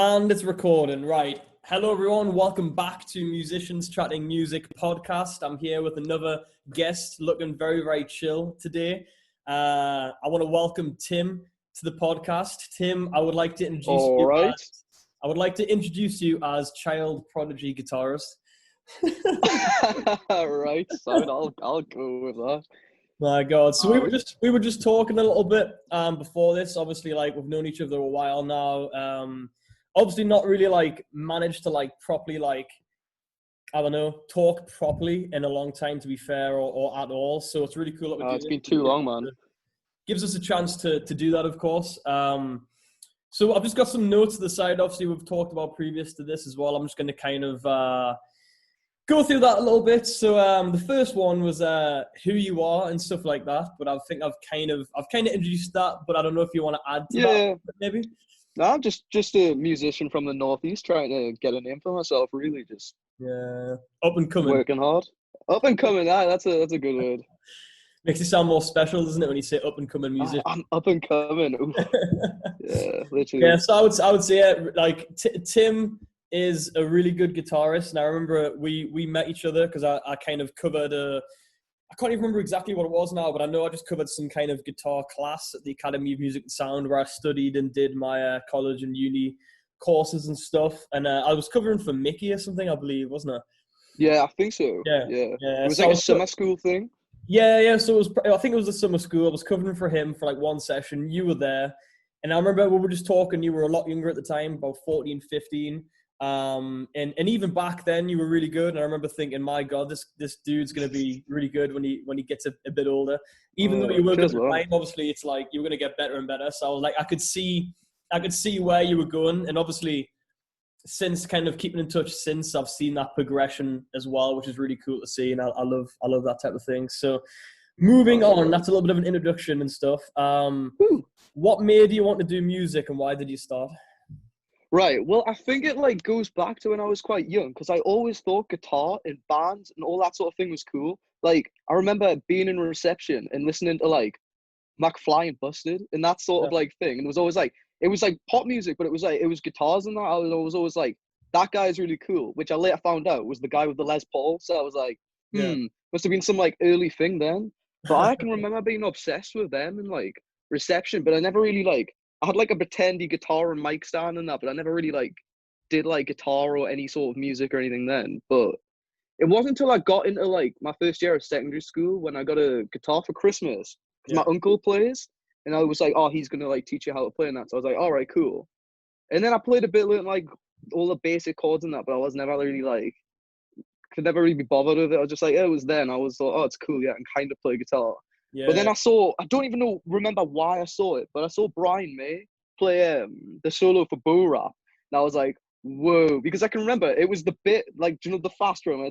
And it's recording, right. Hello, everyone. Welcome back to Musicians Chatting Music podcast. I'm here with another guest looking very, very chill today. I want to welcome Tim to the podcast. Tim, I would like to introduce you as child prodigy guitarist. Right, so I'll go with that. My God. So we were just talking a little bit before this. Obviously, like we've known each other a while now. Obviously not really managed to properly talk properly in a long time, to be fair, or at all. So it's really cool that we're doing it's been too long, man. Gives us a chance to do that, of course. So I've just got some notes to the side. Obviously, we've talked about previous to this as well. I'm just going to kind of go through that a little bit. So the first one was who you are and stuff like that. But I think I've kind of introduced that, but I don't know if you want to add to that, maybe. No, I'm just a musician from the Northeast trying to get a name for myself, really. Just up and coming. Working hard. Up and coming, that's a good word. Makes it sound more special, doesn't it, when you say up and coming musician? I'm up and coming. Yeah, literally. Yeah, so I would say Tim is a really good guitarist, and I remember we met each other because I kind of covered I can't even remember exactly what it was now, but I know I just covered some kind of guitar class at the Academy of Music and Sound where I studied and did my college and uni courses and stuff. And I was covering for Mickey or something, I believe, wasn't it? Yeah, I think so. Yeah. It was like a summer school thing. Yeah. So I think it was the summer school. I was covering for him for one session. You were there. And I remember we were just talking. You were a lot younger at the time, about 14, 15. And even back then you were really good, and I remember thinking, my God, this dude's gonna be really good when he gets a bit older. Even though you were good at the time, obviously it's like you were gonna get better and better. So I was like, I could see where you were going, and obviously since kind of keeping in touch since, I've seen that progression as well, which is really cool to see, and I love that type of thing. So moving on, that's a little bit of an introduction and stuff. What made you want to do music, and why did you start? Right, well, I think it goes back to when I was quite young, because I always thought guitar in bands and all that sort of thing was cool. I remember being in reception and listening to McFly and Busted and that sort of thing, and it was always it was pop music, but it was guitars and that. I was always that guy is really cool, which I later found out was the guy with the Les Paul. So I was must have been some early thing then. But I can remember being obsessed with them and reception, but I never really I had a pretendy guitar and mic stand and that, but I never really did guitar or any sort of music or anything then. But it wasn't until I got into my first year of secondary school when I got a guitar for Christmas, because my uncle plays, and I was oh, he's gonna teach you how to play and that. So I was all right, cool. And then I played a bit, all the basic chords and that, but I was never really could never really be bothered with it. I was just it was then. I was oh, it's cool, yeah, I can kind of play guitar. Yeah. But then I don't even remember why I saw it, but I saw Brian May play the solo for Bo Rap, and I was whoa, because I can remember it was the bit the fast drum.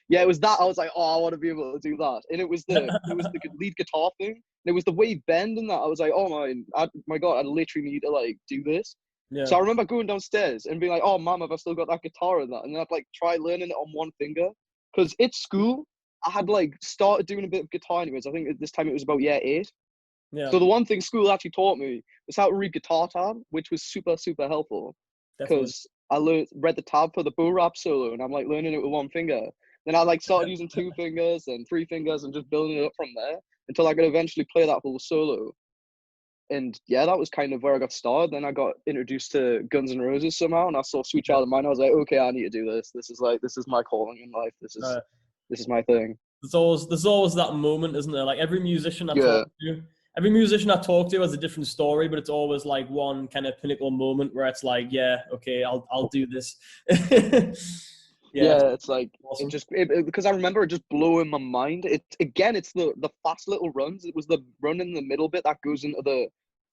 Yeah, it was that. I was oh, I want to be able to do that. And it was the lead guitar thing. And it was the wave bend and that. I was oh my God, I literally need to do this. Yeah. So I remember going downstairs and being oh, Mom, have I still got that guitar and that? And then I'd try learning it on one finger, because at school I had started doing a bit of guitar anyways. I think at this time it was about year 8. Yeah. So the one thing school actually taught me was how to read guitar tab, which was super, super helpful. Because I read the tab for the Bo Rap solo, and I'm learning it with one finger. Then I started using 2 fingers and 3 fingers and just building it up from there until I could eventually play that whole solo. And yeah, that was kind of where I got started. Then I got introduced to Guns N' Roses somehow, and I saw Sweet Child of Mine. I was okay, I need to do this. This is my calling in life. This is my thing. There's always that moment, isn't there? Every musician I talk to has a different story, but it's always one kind of pinnacle moment where it's yeah, okay, I'll do this. It's awesome. Because I remember it just blowing my mind. It's the fast little runs. It was the run in the middle bit that goes into the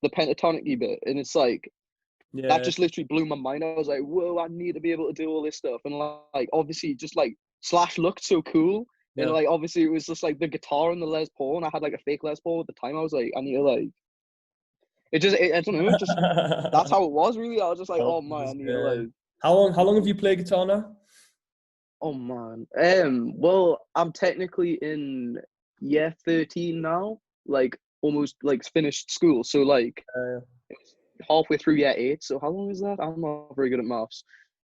pentatonic bit, and it's that just literally blew my mind. I was whoa, I need to be able to do all this stuff. And obviously just Slash looked so cool. Yeah. And obviously it was just the guitar and the Les Paul, and I had a fake Les Paul at the time. I was I need to I don't know, just that's how it was really. I was just oh man, I need to How long have you played guitar now? Oh man. Well, I'm technically in year 13 now, almost finished school. So halfway through year 8. So how long is that? I'm not very good at maths.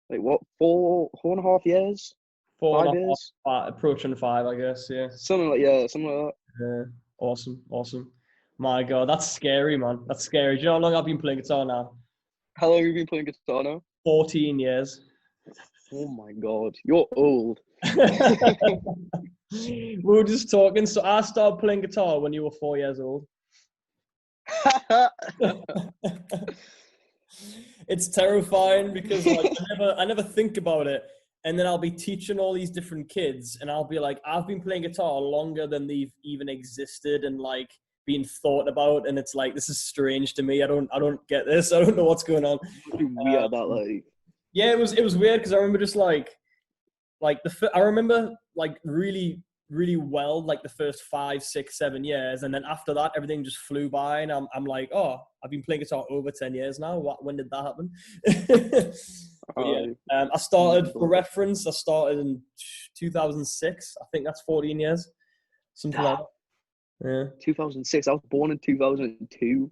Like what, 4.5 years? 5 years? Approaching 5, I guess. Yeah. Something like that. Yeah. Awesome. My God, that's scary, man. That's scary. Do you know how long I've been playing guitar now? How long have you been playing guitar now? 14 years. Oh my God, you're old. We were just talking. So I started playing guitar when you were 4 years old. It's terrifying because like I never think about it, and then I'll be teaching all these different kids, and I'll be like, I've been playing guitar longer than they've even existed and like being thought about, and it's like, this is strange to me. I don't get this. I don't know what's going on. Weird that like. Yeah, it was weird because I remember just I remember like really well like the first 5, 6, 7 years, and then after that everything just flew by, and I'm like, oh, I've been playing guitar over 10 years now. When did that happen? I started, for reference, I started in 2006. I think that's 14 years, something like that. Yeah. 2006. I was born in 2002.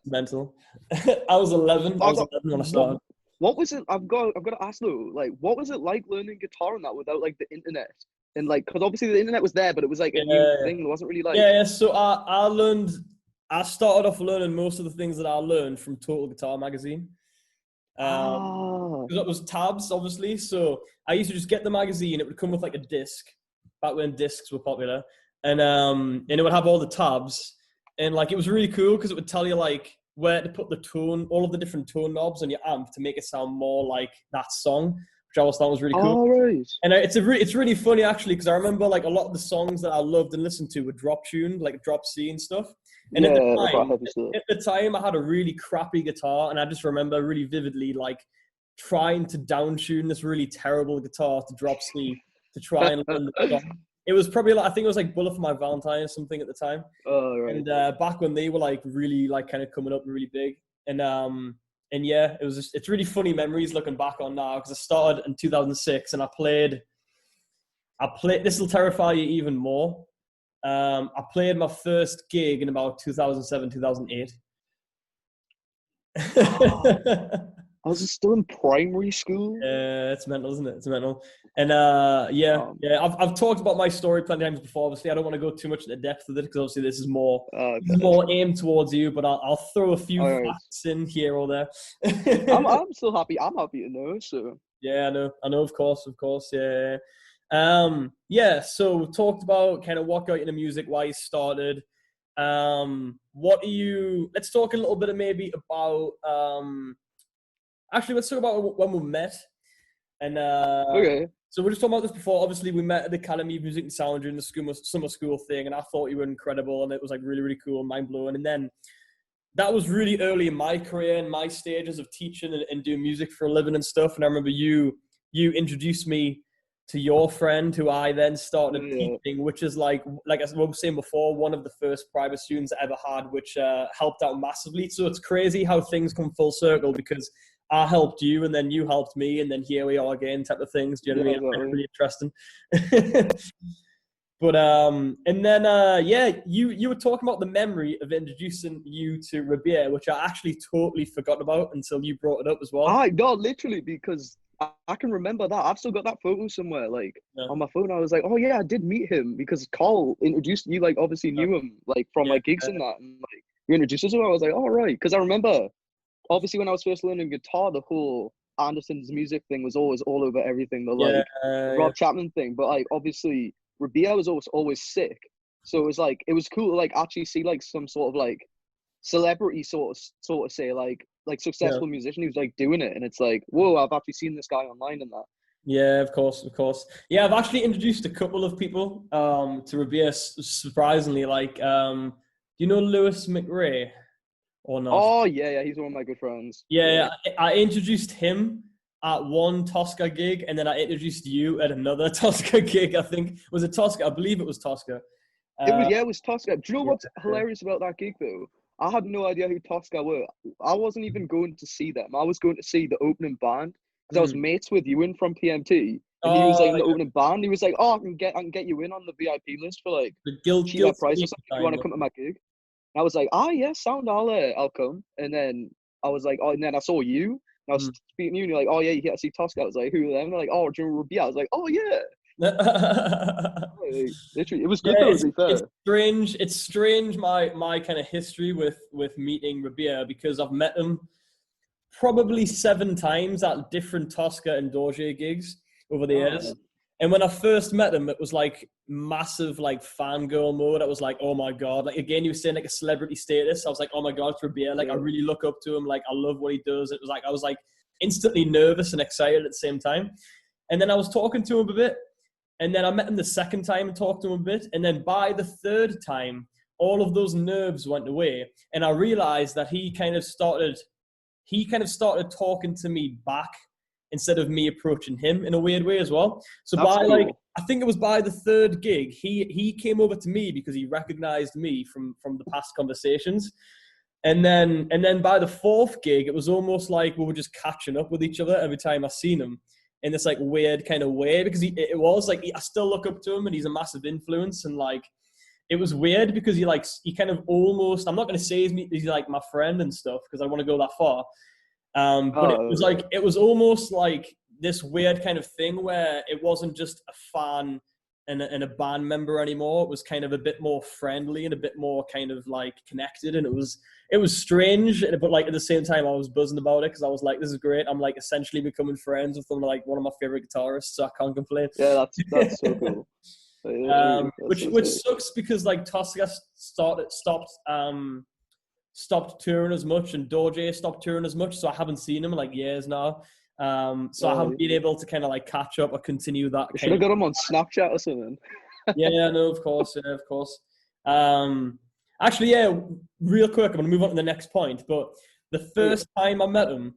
Mental. I was 11. I was 11 when I started. What was it? I've got to ask though. Like, what was it like learning guitar and that without like the internet? And like, because obviously the internet was there, but it was like a new thing. It wasn't really like. Yeah. So I started off learning most of the things that I learned from Total Guitar magazine. Because it was tabs, obviously. So I used to just get the magazine. It would come with like a disc, back when discs were popular, and it would have all the tabs, and like it was really cool because it would tell you like where to put the tone, all of the different tone knobs on your amp to make it sound more like that song, which I always thought was really cool. Right. And it's really funny actually, because I remember like a lot of the songs that I loved and listened to were drop tuned, like drop C and stuff. And at the time, I had a really crappy guitar, and I just remember really vividly like trying to down tune this really terrible guitar to drop C to try and learn the song. It was probably like, I think it was like Bullet for My Valentine or something at the time. Oh, right. And back when they were like really like kind of coming up and really big. And yeah, it's really funny memories looking back on now, because I started in 2006 and I played, this will terrify you even more. I played my first gig in about 2007, 2008. I was still in primary school. Yeah, it's mental, isn't it? It's mental. And I've talked about my story plenty of times before. Obviously, I don't want to go too much into depth with it because obviously this is more aimed towards you. But I'll throw a few facts in here or there. I'm still happy. I'm happy to know. So yeah, I know. Of course, yeah. So we talked about kind of what got you into music, why you started. Let's talk a little bit maybe about. Actually, let's talk about when we met. And okay. So we were just talking about this before. Obviously, we met at the Academy of Music and Sound during the summer school thing, and I thought you were incredible, and it was like really, really cool and mind-blowing. And then that was really early in my career and my stages of teaching and doing music for a living and stuff. And I remember you introduced me to your friend, who I then started teaching, which is like I was saying before, one of the first private students I ever had, which helped out massively. So it's crazy how things come full circle, because I helped you, and then you helped me, and then here we are again, type of things. Do you know what I mean? Exactly. Really interesting. But and then you were talking about the memory of introducing you to Rabbi, which I actually totally forgot about until you brought it up as well. No, literally, because I can remember that. I've still got that photo somewhere, like on my phone. I was like, oh yeah, I did meet him because Carl introduced you. Like, obviously knew him like from like gigs and that, and like you introduced us to him. I was like, oh right, because I remember. Obviously, when I was first learning guitar, the whole Anderson's music thing was always all over everything. The Rob Chapman thing, but like obviously, Rabbi was always sick, so it was like it was cool to like actually see like some sort of like celebrity sort of say like successful musician who's like doing it, and it's like, whoa, I've actually seen this guy online and that. Yeah, of course. Yeah, I've actually introduced a couple of people to Rabbi, surprisingly. Like, do you know Lewis McRae? Or not? Oh yeah, he's one of my good friends. Yeah. I introduced him at one Tosca gig, and then I introduced you at another Tosca gig. I think was it Tosca? I believe it was Tosca. It was Tosca. Do you know what's hilarious about that gig though? I had no idea who Tosca were. I wasn't even going to see them. I was going to see the opening band because I was mates with Ewan from PMT, and he was like in the opening band. He was like, "Oh, I can get you in on the VIP list for like the guild price or something. You want to come to my gig?" And I was like, yeah, sound, I'll come. And then I was like, and then I saw you. And I was speaking to you, and you're like, yeah, you get to see Tosca. I was like, who are them? And they're like, do you remember Rabbi? I was like, yeah. Like, literally, it was good though, to be fair. It's strange. It's strange my kind of history with meeting Rabbi, because I've met him probably 7 times at different Tosca and Dorje gigs over the years. And when I first met him, it was like massive like fangirl mode. I was like, oh my God. Like again, you were saying like a celebrity status. I was like, oh my God, it's Rabbi. Like I really look up to him. Like I love what he does. It was like I was like instantly nervous and excited at the same time. And then I was talking to him a bit. And then I met him the second time and talked to him a bit. And then by the third time, all of those nerves went away. And I realized that he kind of started talking to me back instead of me approaching him in a weird way as well. So that's by cool. Like, I think it was by the third gig, he came over to me because he recognized me from the past conversations. And then by the fourth gig, it was almost like we were just catching up with each other every time I seen him in this like weird kind of way, because it was like, I still look up to him and he's a massive influence. And like, it was weird because he kind of almost, I'm not going to say he's like my friend and stuff, because I want to go that far. But it was almost like this weird kind of thing where it wasn't just a fan and a band member anymore. It was kind of a bit more friendly and a bit more kind of like connected. And it was strange, but like at the same time I was buzzing about it because I was like, this is great. I'm like essentially becoming friends with them, like one of my favorite guitarists, so I can't complain. Yeah, that's so cool. Which sucks because like Tosca stopped touring as much, and Dorje stopped touring as much, so I haven't seen him in like years now. So I haven't been able to kind of like catch up or continue that. You should have got him on Snapchat or something. Yeah, no, of course. Actually, yeah, real quick, I'm going to move on to the next point. But the first time I met him,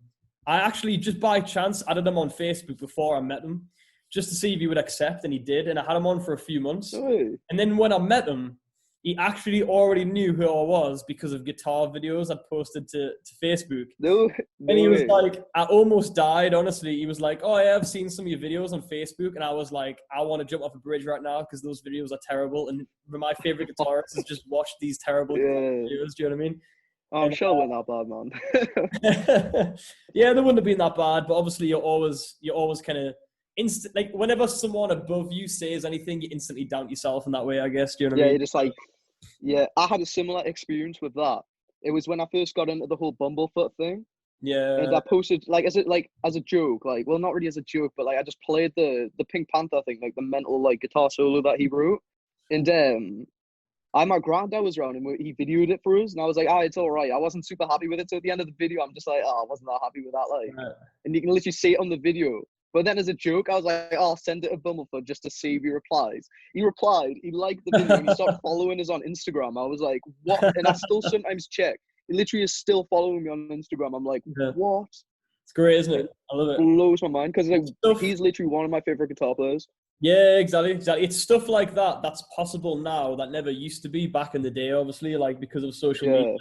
I actually just by chance added him on Facebook before I met him, just to see if he would accept, and he did. And I had him on for a few months. And then when I met him, he actually already knew who I was because of guitar videos I posted to Facebook. And he was like, I almost died, honestly. He was like, oh yeah, I've seen some of your videos on Facebook. And I was like, I want to jump off a bridge right now because those videos are terrible. And my favorite guitarist has just watched these terrible videos. Do you know what I mean? I'm sure it wasn't that bad, man. Yeah, they wouldn't have been that bad. But obviously you're always kind of like whenever someone above you says anything, you instantly doubt yourself in that way, I guess. Do you know what I mean? You're just like, yeah, I had a similar experience with that. It was when I first got into the whole Bumblefoot thing. Yeah. And I posted as a joke, like, well, not really as a joke, but like I just played the Pink Panther thing, like the mental like guitar solo that he wrote. And my granddad was around and he videoed it for us, and I was like, it's all right. I wasn't super happy with it. So at the end of the video, I'm just like, I wasn't that happy with that. Like, and you can literally see it on the video. But then as a joke, I was like, I'll send it to Bumblefoot just to see if he replies. He replied, he liked the video, and he started following us on Instagram. I was like, what? And I still sometimes check. He literally is still following me on Instagram. I'm like, what? It's great, isn't it? I love it. Blows my mind because like, he's literally one of my favorite guitar players. Yeah, exactly. It's stuff like that that's possible now that never used to be back in the day, obviously, like because of social media.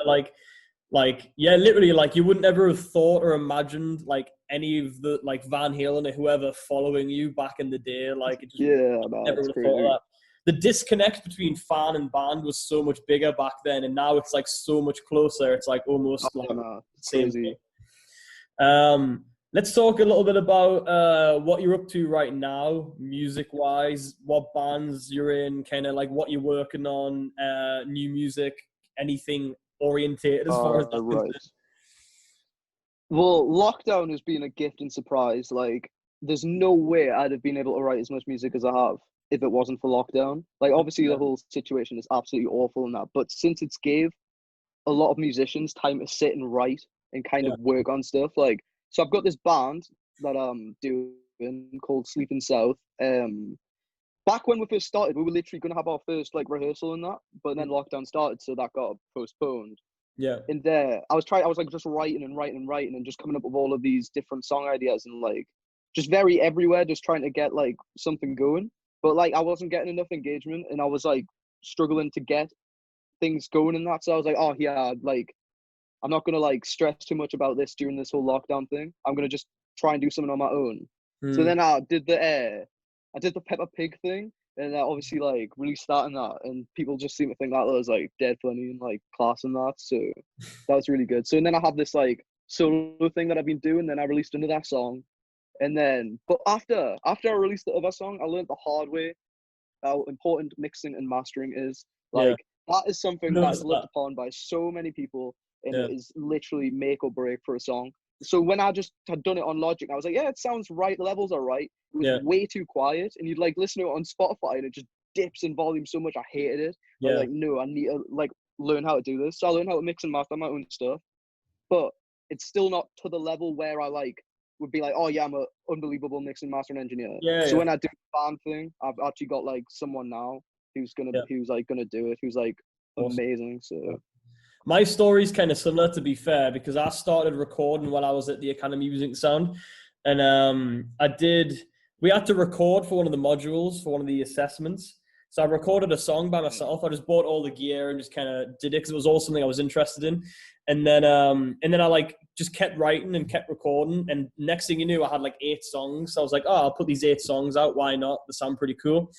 Literally, like you would never have thought or imagined like any of the like Van Halen or whoever following you back in the day. Like, it just never would have thought of that. The disconnect between fan and band was so much bigger back then, and now it's like so much closer. It's like almost the same thing. Let's talk a little bit about what you're up to right now, music-wise, what bands you're in, kind of like what you're working on, new music, anything orientated as far as that goes. Well, lockdown has been a gift and surprise. Like, there's no way I'd have been able to write as much music as I have if it wasn't for lockdown. Like, obviously, the whole situation is absolutely awful and that, but since it's gave a lot of musicians time to sit and write and kind of work on stuff, like, so I've got this band that I'm doing called Sleeping South. Back when we first started, we were literally going to have our first like rehearsal and that, but then lockdown started, so that got postponed. Yeah. And I was like just writing and just coming up with all of these different song ideas and like just very everywhere, just trying to get like something going. But like I wasn't getting enough engagement, and I was like struggling to get things going in that. So I was like, like I'm not gonna like stress too much about this during this whole lockdown thing. I'm gonna just try and do something on my own. So then I did the Peppa Pig thing, and obviously like released that and that, and people just seem to think that was like dead funny and like class and that. So that was really good. So and then I have this like solo thing that I've been doing. Then I released another song, and then but after I released the other song, I learned the hard way how important mixing and mastering is. Yeah. Like that is something that is Noticed looked that. upon by so many people, and Yeah. it is literally make or break for a song. So when I just had done it on Logic, I was like, yeah, it sounds right. The levels are right. It was Yeah. way too quiet, and you'd like listen to it on Spotify, and it just dips in volume so much. I hated it. I was Yeah. like, no, I need to like learn how to do this. So I learned how to mix and master my own stuff, but it's still not to the level where I like would be like, oh yeah, I'm a unbelievable mix and master engineer. Yeah. So Yeah. when I do the band thing, I've actually got like someone now who's Yeah. like gonna do it, who's like Awesome. amazing. So My story's kind of similar, to be fair, because I started recording while I was at the Academy of Music and Sound, and we had to record for one of the modules for one of the assessments. So I recorded a song by myself. I just bought all the gear and just kind of did it because it was all something I was interested in. And then I like just kept writing and kept recording. And next thing you knew, I had like 8 songs. So I was like, oh, I'll put these 8 songs out. Why not? They sound pretty cool.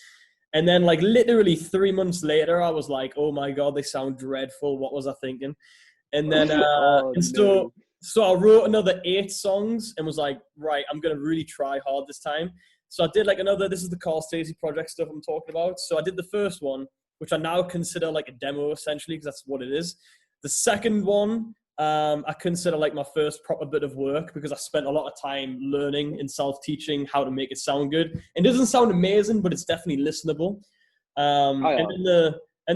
And then like literally 3 months later, I was like, oh my God, they sound dreadful. What was I thinking? And then, oh and no. so I wrote another 8 songs and was like, right, I'm going to really try hard this time. So I did like this is the Carl Stacey project stuff I'm talking about. So I did the first one, which I now consider like a demo essentially, because that's what it is. The second one, I consider like my first proper bit of work because I spent a lot of time learning and self-teaching how to make it sound good. It doesn't sound amazing, but it's definitely listenable. And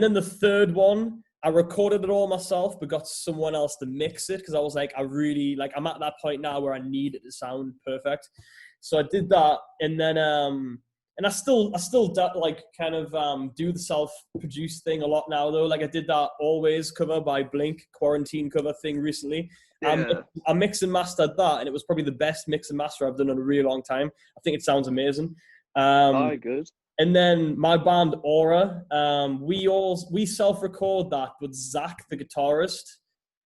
then the third one, I recorded it all myself, but got someone else to mix it because I was like, I'm at that point now where I need it to sound perfect. So I did that, and then and I still like kind of do the self-produced thing a lot now though. Like I did that Always cover by Blink, quarantine cover thing recently. Yeah. I mixed and mastered that, and it was probably the best mix and master I've done in a really long time. I think it sounds amazing. Good. And then my band Aura, we self-record that, but Zach, the guitarist,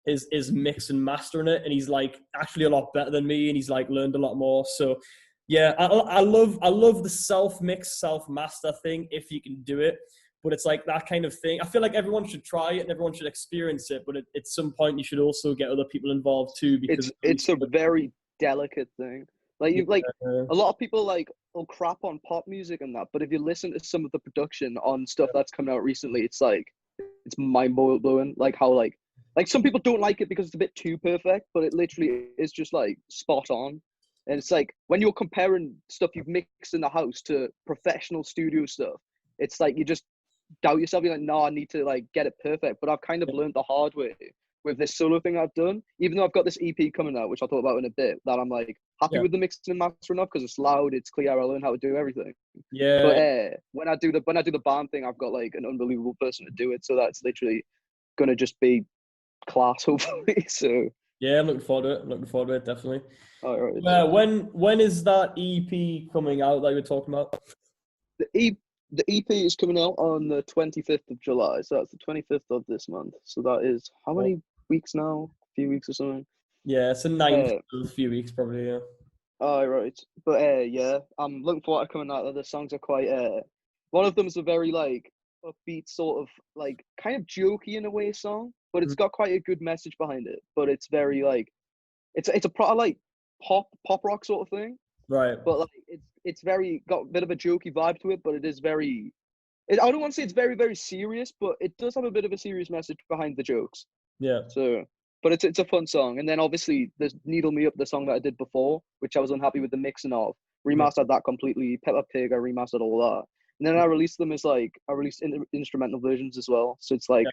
is mix and mastering it, and he's like actually a lot better than me, and he's like learned a lot more. So yeah, I love the self-mix, self-master thing if you can do it. But it's like that kind of thing. I feel like everyone should try it and everyone should experience it, but at some point you should also get other people involved too, because it's a very delicate thing. Like you like yeah. a lot of people like will crap on pop music and that, but if you listen to some of the production on stuff that's coming out recently, it's like it's mind blowing. Like how like some people don't like it because it's a bit too perfect, but it literally is just like spot on. And it's like when you're comparing stuff you've mixed in the house to professional studio stuff, it's like you just doubt yourself. You're like, no, I need to like get it perfect. But I've kind of learned the hard way with this solo thing I've done. Even though I've got this EP coming out, which I'll talk about in a bit, that I'm like happy with the mixing and mastering up because it's loud, it's clear. I learn how to do everything. Yeah. But when I do the band thing, I've got like an unbelievable person to do it. So that's literally gonna just be class, hopefully. So Yeah, I'm looking forward to it, definitely. all right. When is that EP coming out that you were talking about? The EP is coming out on the 25th of July. So that's the 25th of this month. So that is how many weeks now? A few weeks or something. Yeah, it's a few weeks probably, yeah. All right. But yeah, I'm looking forward to coming out. The songs are quite one of them is a very like upbeat sort of like kind of jokey in a way song, but it's got quite a good message behind it. But it's very like it's a proper like pop rock sort of thing. Right. But like it's very got a bit of a jokey vibe to it, but it is very I don't want to say it's very, very serious, but it does have a bit of a serious message behind the jokes. Yeah. So but it's a fun song. And then obviously there's Needle Me Up, the song that I did before, which I was unhappy with the mixing of. Remastered that completely. Peppa Pig, I remastered all that. And then I released them as like I released instrumental versions as well. So it's like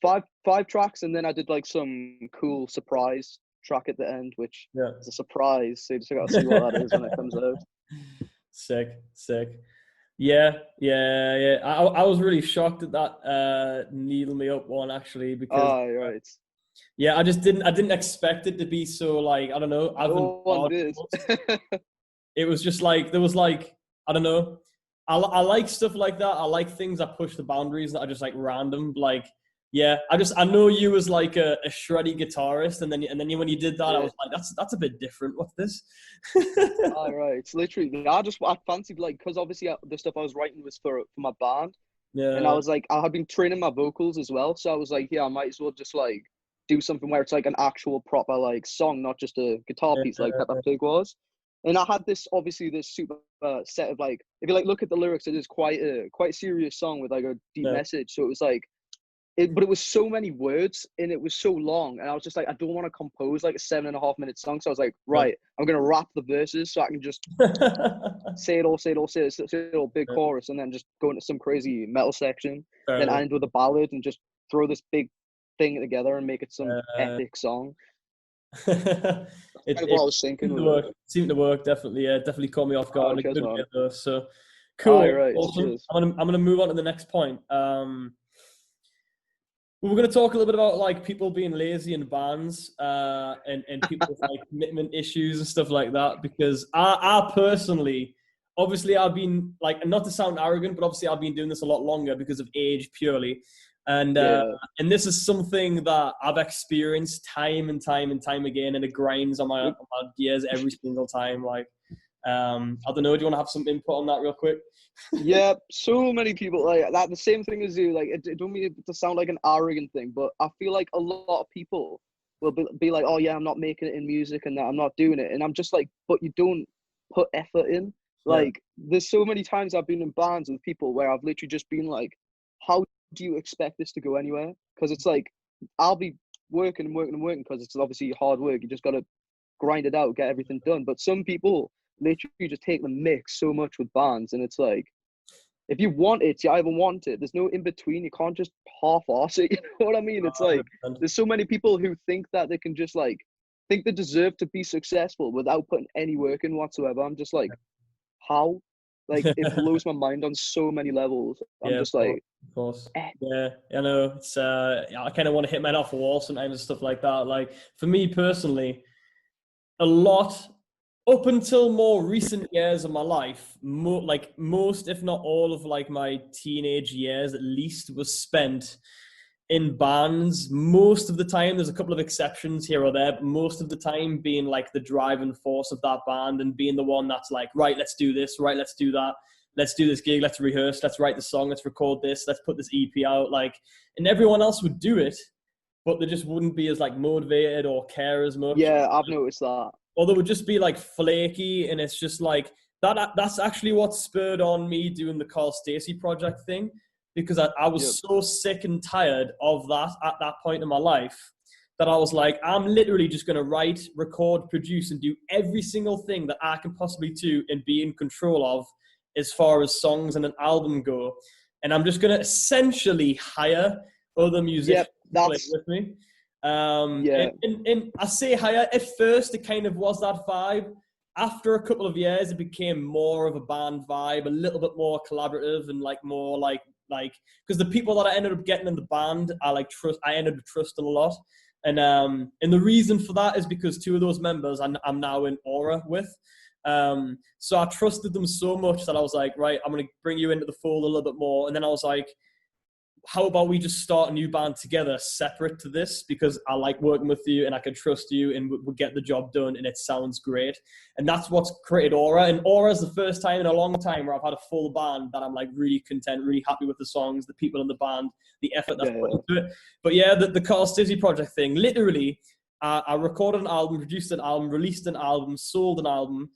five tracks, and then I did like some cool surprise track at the end, which is a surprise. So you just gotta see what that is when it comes out. Sick. Yeah. I was really shocked at that Needle Me Up one actually because right. Yeah, I didn't expect it to be so like I don't know. It was just like there was like I don't know. I like stuff like that. I like things that push the boundaries that are just like random. Like Yeah, I know you as like a shreddy guitarist, and then when you did that, I Yeah. was like, that's a bit different. What's this? All right. It's literally, I fancied like, because obviously the stuff I was writing was for my band. And I Yeah, was like, I had been training my vocals as well. So I was like, yeah, I might as well just like do something where it's like an actual proper like song, not just a guitar piece like Peppa yeah, Pig was. And I had this, obviously this super set of like, if you like look at the lyrics, it is quite serious song with like a deep yeah, message. So it was like, but it was so many words and it was so long. And I was just like, I don't want to compose like a 7.5 minute song. So I was like, yeah. right, I'm going to rap the verses so I can just say it all, big chorus, and then just go into some crazy metal section, Fair then enough. end with a ballad and just throw this big thing together and make it some Uh, epic song. it Kind of what it I was thinking seemed to with work. it. Seemed to work. Definitely. Yeah, definitely caught me off Oh, guard. A cheers, good man. bit though. So All cool. right, Awesome. cheers. I'm gonna move on to the next point. We were going to talk a little bit about like people being lazy in bands, and people with like commitment issues and stuff like that. Because I personally, obviously, I've been like, and not to sound arrogant, but obviously, I've been doing this a lot longer because of age purely, and uh, Yeah. and this is something that I've experienced time and time and time again, and it grinds on my gears every single time. Like, I don't know. Do you want to have some input on that real quick? Yeah, so many people like that. The same thing as you. Like, it don't mean it to sound like an arrogant thing, but I feel like a lot of people will be like, "Oh yeah, I'm not making it in music and that I'm not doing it," and I'm just like, "But you don't put effort in." Yeah, Like, there's so many times I've been in bands with people where I've literally just been like, "How do you expect this to go anywhere?" Because it's like I'll be working and working and working because it's obviously hard work. You just gotta grind it out, get everything done. But some people literally just take the mix so much with bands, and it's like if you want it, you either want it. There's no in between. You can't just half-ass it. You know what I mean? It's like 100%. there's so many people who think that they can just like think they deserve to be successful without putting any work in whatsoever. I'm just like, how? Like it blows my mind on so many levels. I'm Yeah, just like, of course. eh. Yeah, I know. It's I kind of want to hit men off the wall sometimes and stuff like that. Like for me personally, a lot up until more recent years of my life, like most, if not all, of like my teenage years, at least, was spent in bands. Most of the time, there's a couple of exceptions here or there, but most of the time being like the driving force of that band and being the one that's like, right, let's do this, right, let's do that. Let's do this gig, let's rehearse, let's write the song, let's record this, let's put this EP out. Like, and everyone else would do it, but they just wouldn't be as like motivated or care as much, Yeah, I've noticed that. or they would just be like flaky. And it's just like that's actually what spurred on me doing the Stacey project thing, because I Yep. was so sick and tired of that at that point in my life, that I was like, I'm literally just going to write, record, produce, and do every single thing that I can possibly do and be in control of as far as songs and an album go. And I'm just going to essentially hire other musicians Yep. to play That's with me. yeah. And I say higher. At first, it kind of was that vibe. After a couple of years, it became more of a band vibe, a little bit more collaborative and like more like because the people that I ended up getting in the band, I ended up trusting a lot. And the reason for that is because two of those members I'm now in aura with. So I trusted them so much that I was like, right, I'm gonna bring you into the fold a little bit more. And then I was like, how about we just start a new band together separate to this, because I like working with you and I can trust you and we'll get the job done and it sounds great. And that's what's created Aura. And Aura is the first time in a long time where I've had a full band that I'm like really content, really happy with the songs, the people in the band, the effort that's put Yeah. into it. But yeah, the Carl Stizzy project thing, literally, I recorded an album, produced an album, released an album, sold an album,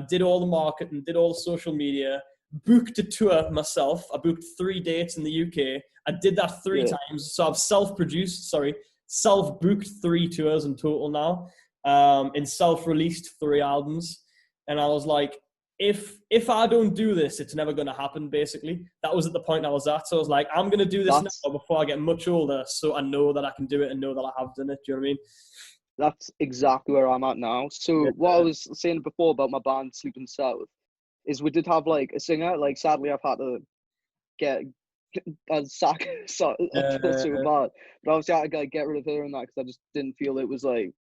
did all the marketing, did all the social media, booked a tour myself. I booked 3 dates in the UK. I did that 3 Yeah. times. So I've self-booked 3 tours in total now, and self-released 3 albums. And I was like, if I don't do this, it's never going to happen, basically. That was at the point I was at. So I was like, I'm going to do this That's now before I get much older, so I know that I can do it and know that I have done it. Do you know what I mean? that's exactly where I'm at now. So what I was saying before about my band Sleeping South is we did have like a singer. Like sadly, I've had to get a sack. So I feel so Yeah, bad, but obviously I had to like, get rid of her and that because I just didn't feel it was like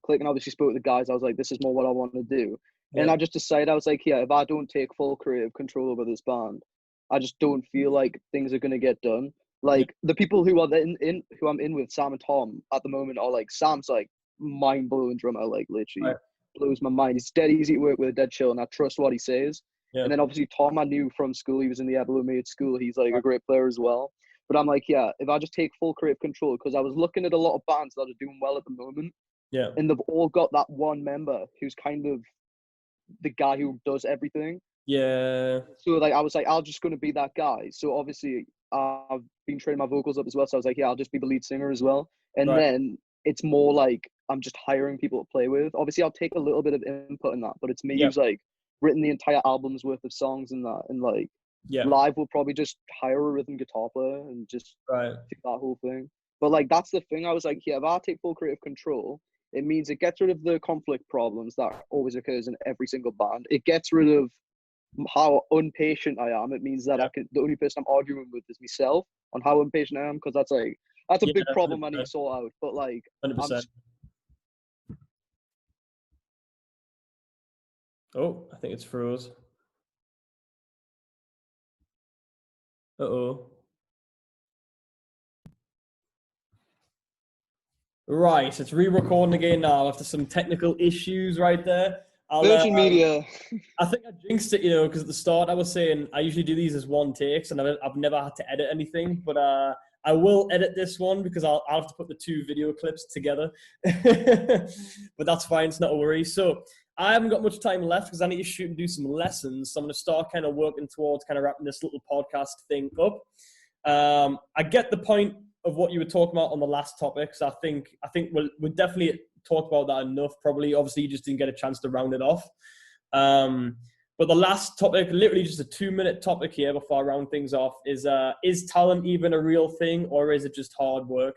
clicking. Obviously, spoke to the guys. I was like, this is more what I want to do, and yeah, I just decided I was like, yeah, if I don't take full creative control over this band, I just don't feel like things are gonna get done. Like the people who are who I'm in with, Sam and Tom at the moment, are like, Sam's like mind blowing drummer, like literally Right. blows my mind. He's dead easy to work with, dead chill, and I trust what he says. Yeah. And then obviously Tom I knew from school, he was in the below me at school. He's like a great player as well. But I'm like, yeah, if I just take full creative control, because I was looking at a lot of bands that are doing well at the moment, Yeah. and they've all got that one member who's kind of the guy who does everything. Yeah. So like I was like, I'm just gonna be that guy. So obviously I've been training my vocals up as well. So I was like, yeah, I'll just be the lead singer as well. And Right. then it's more like I'm just hiring people to play with. Obviously I'll take a little bit of input in that, but it's me Yeah. who's like written the entire album's worth of songs and that. And like Yeah. live we'll probably just hire a rhythm guitar player and just Right. do that whole thing. But like that's the thing. I was like, yeah, if I take full creative control, it means it gets rid of the conflict problems that always occurs in every single band. It gets rid of how impatient I am. It means that the only person I'm arguing with is myself on how impatient I am, because that's a big problem 100%. I need to sort out. But like 100%. Oh, I think it's froze. Uh-oh. Right, it's re-recording again now after some technical issues right there. Virgin Media. I think I jinxed it, because at the start I was saying I usually do these as one takes, and I've never had to edit anything, but I will edit this one because I'll have to put the two video clips together. But that's fine, it's not a worry. So I haven't got much time left because I need to shoot and do some lessons. So I'm going to start kind of working towards kind of wrapping this little podcast thing up. I get the point of what you were talking about on the last topic. So I think we'll definitely talk about that enough. Probably, obviously, you just didn't get a chance to round it off. But the last topic, literally just a 2-minute topic here before I round things off, is talent even a real thing, or is it just hard work?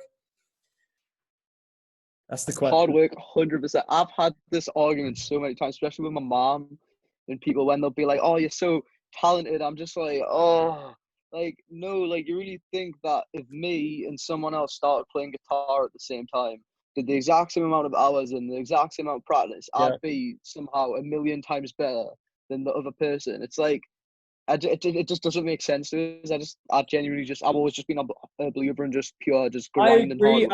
That's the question. Hard work, 100%. I've had this argument so many times, especially with my mom and people, when they'll be like, "Oh, you're so talented." I'm just like, "Oh, like no, like you really think that if me and someone else started playing guitar at the same time, did the exact same amount of hours and the exact same amount of practice, I'd be somehow a million times better than the other person?" It's like, it just doesn't make sense to us. I've always just been a believer in just pure, just grind and hard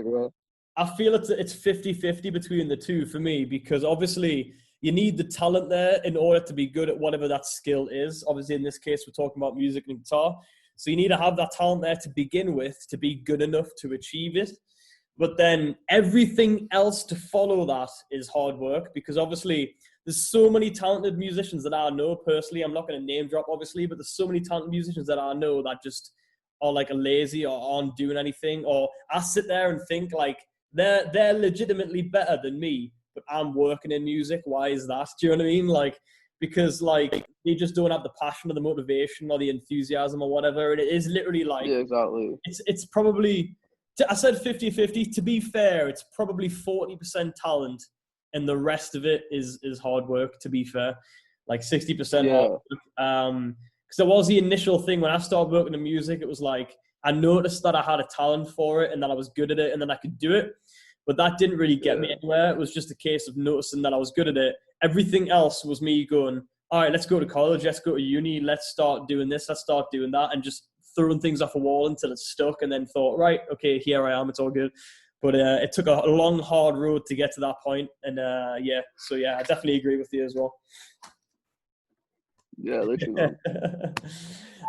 work. I feel it's 50-50 between the two for me, because obviously you need the talent there in order to be good at whatever that skill is. Obviously, in this case, we're talking about music and guitar. So you need to have that talent there to begin with to be good enough to achieve it. But then everything else to follow that is hard work, because obviously there's so many talented musicians that I know personally. I'm not going to name drop, obviously, but there's so many talented musicians that I know that just are like lazy or aren't doing anything. Or I sit there and think like, they're legitimately better than me, but I'm working in music. Why is that? Do you know what I mean? Like, because like they just don't have the passion or the motivation or the enthusiasm or whatever. It is literally like, yeah, exactly. It's probably, I said 50-50. To be fair, it's probably 40% talent and the rest of it is hard work, to be fair. Like 60% hard work. Because there was the initial thing when I started working in music, it was like, I noticed that I had a talent for it and that I was good at it and then I could do it. But that didn't really get me anywhere. It was just a case of noticing that I was good at it. Everything else was me going, all right, let's go to college, let's go to uni, let's start doing this, let's start doing that, and just throwing things off a wall until it stuck, and then thought, right, okay, here I am, it's all good. But it took a long, hard road to get to that point. And I definitely agree with you as well. Yeah, literally.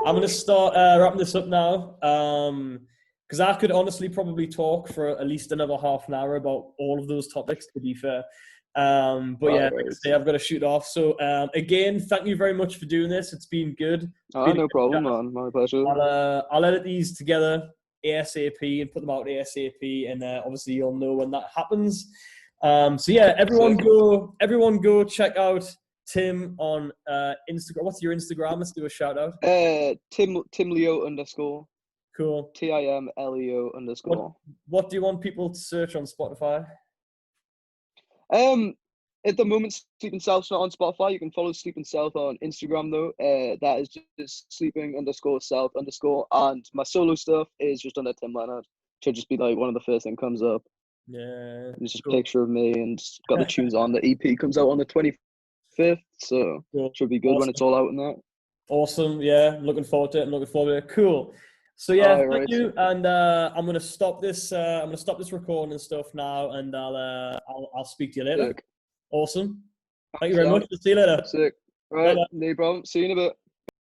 I'm going to start wrapping this up now, because I could honestly probably talk for at least another half an hour about all of those topics, to be fair. But yeah, like I say, I've got to shoot off. So again, thank you very much for doing this. It's been good. No problem, man. My pleasure. I'll edit these together ASAP and put them out ASAP, and obviously you'll know when that happens. So yeah, everyone go check out Tim on Instagram. What's your Instagram? Let's do a shout out. Tim Leo _ Cool. TIMLEO _ What do you want people to search on Spotify? At the moment, Sleeping Self's not on Spotify. You can follow Sleeping Self on Instagram though. That is just sleeping _self _ and my solo stuff is just under Tim Leonard. Should just be like one of the first thing comes up. Yeah. It's just a picture of me and got the tunes on. The EP comes out on the 25th, so should be good when it's all out and that. Awesome. Yeah, I'm looking forward to it. Cool. So yeah, All thank right. you, and I'm gonna stop this. I'm gonna stop this recording and stuff now, and I'll speak to you later. Sick. Awesome. Thank you very much. See you later. Sick. Bye Right. bye. No problem. See you in a bit.